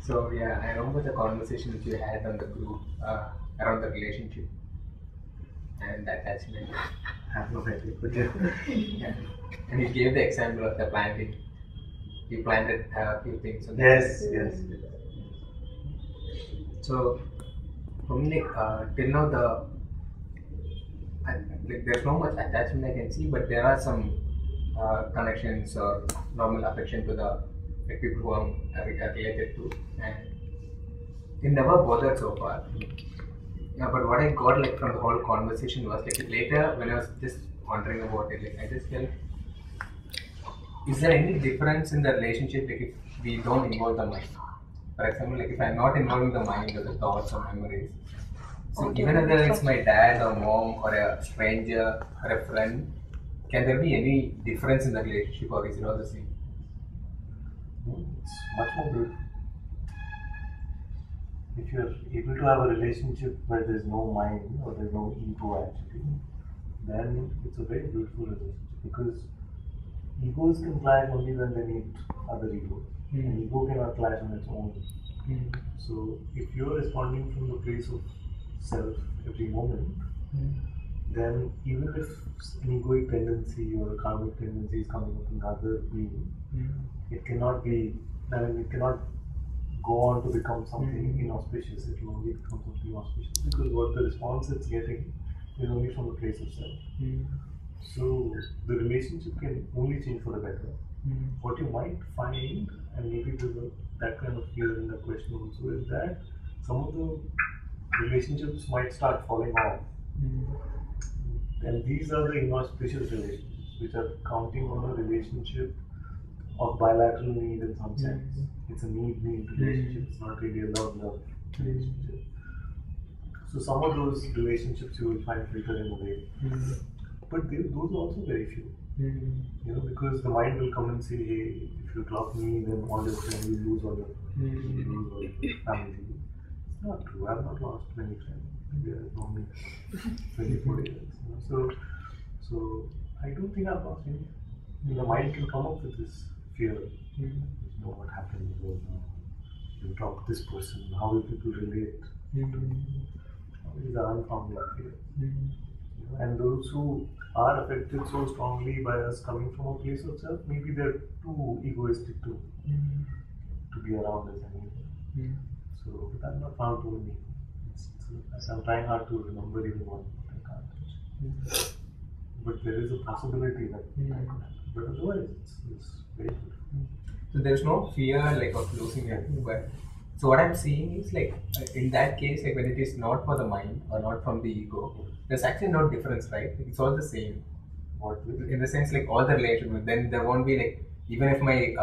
So yeah, I remember the conversation which you had on the group around the relationship and the attachment. I have no idea, but yeah. Yeah. And you gave the example of the planting. You planted a few things on the Yes, yes, yes. So for me, like till now, like there's no much attachment I can see, but there are some connections or normal affection to the like people who I'm related to, and it never bothered so far. Yeah, but what I got like from the whole conversation was like later when I was just wondering about it, like I just felt, is there any difference in the relationship like if we don't involve the mind? For example, like if I'm not involving the mind or the thoughts or memories, so even whether it's my dad or mom or a stranger or a friend, can there be any difference in the relationship or is it all the same? It's much more beautiful. If you're able to have a relationship where there's no mind or there's no ego actually, then it's a very beautiful relationship because egos can clash only when they meet other egos. And ego cannot clash on its own. So if you're responding from the place of self every moment, then even if an egoic tendency or a karmic tendency is coming up in other being, it cannot be, I mean, it cannot go on to become something inauspicious. It will only become something auspicious because what the response it's getting is only from the place of self. So the relationship can only change for the better. What you might find, and maybe there's that kind of fear in the question also, is that some of the relationships might start falling off. And these are the inauspicious relationships, which are counting on a relationship of bilateral need in some sense. It's a need relationship, it's not really a love relationship. So some of those relationships you will find filter in a way. But those are also very few. You know, because the mind will come and say, hey, if you drop me, then all your friends will lose all your friends, you lose all your family. It's not true. I have not lost many friends. Maybe I've known me 24 years. You know? So I don't think I've lost any. The mind can come up with this fear. You know what happened when you drop this person. How will people relate? These are unfounded fears. And those who are affected so strongly by us coming from a place of self, maybe they're too egoistic to be around us anymore. So, but I've not found too many. I'm trying hard to remember even one, but I can't. But there is a possibility that could happen. But otherwise, it's very good. So there's no fear like of losing it, but so what I'm seeing is like in that case, like when it is not for the mind or not from the ego, there's actually no difference, right? Like, it's all the same. What will? In the sense, like all the relationship, then there won't be like even if my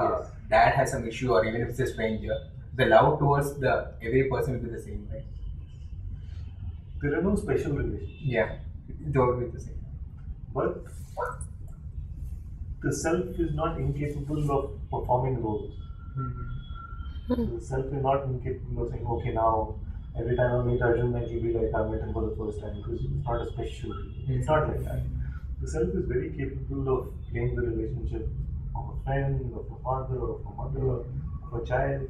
dad has some issue or even if it's a stranger, the love towards the every person will be the same, right? There are no special relations. Yeah, it will be the same. But the self is not incapable of performing roles. So the self is not incapable of saying, okay, now every time I meet Arjun, then he'll be like, I met him for the first time because it's not a special. It's not like that. The self is very capable of playing the relationship of a friend, of a father, of a mother, of a child,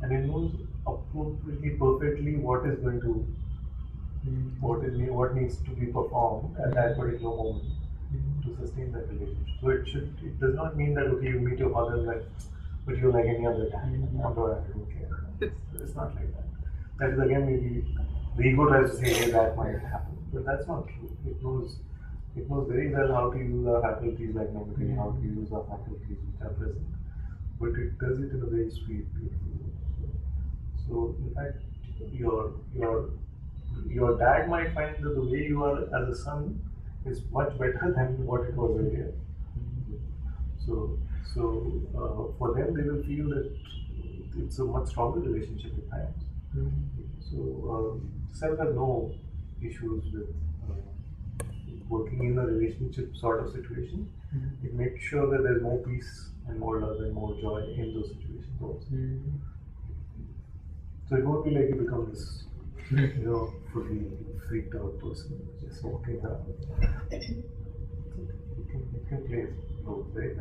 and it knows appropriately, perfectly what is going to, what needs to be performed at that particular moment to sustain that relationship. So it does not mean that okay, you meet your father like, but you're like any other guy. I don't care. It's not like that. That is again maybe the ego tries to say, hey, that might happen, but that's not true. It knows very well how to use our faculties like memory, how to use our faculties which are present, but it does it in a very sweet, beautiful way. So in fact, your dad might find that the way you are as a son is much better than what it was earlier. So for them, they will feel that it's a much stronger relationship at times. So self has no issues with working in a relationship sort of situation. It makes sure that there's more peace and more love and more joy in those situations also. So it won't be like you become this, fully freaked out person just walking around. It can play both, right?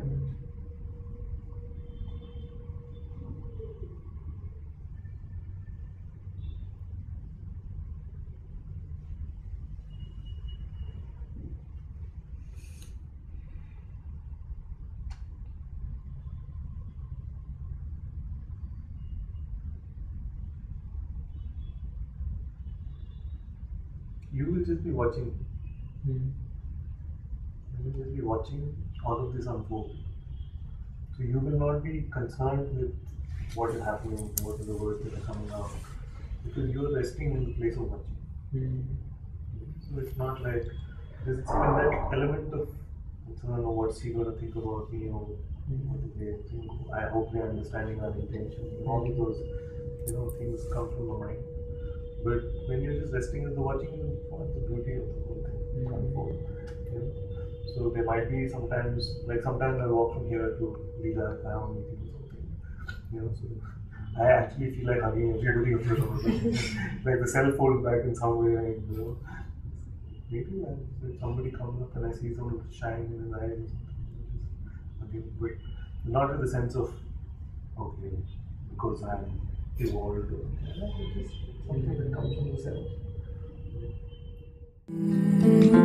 you will just be watching. Hmm. You will just be watching all of this unfold. So you will not be concerned with what is happening, what are the words that are coming out, because you are resting in the place of watching. Hmm. So it's not like there's even that element of concern or what's he going to think about me or what do they think. I hope they're understanding our intentions. And all of those, things come from the mind. But when you're just resting as the watching, you want the beauty of the whole thing unfold. You know? So there might be sometimes I walk from here to Lila, I have a meeting or something. So I actually feel like hugging everybody of like the cell folds back in some way, and maybe if somebody comes up and I see some shine in his eyes or something, but not in the sense of okay, because I'm evolved or it's just something that comes from the self.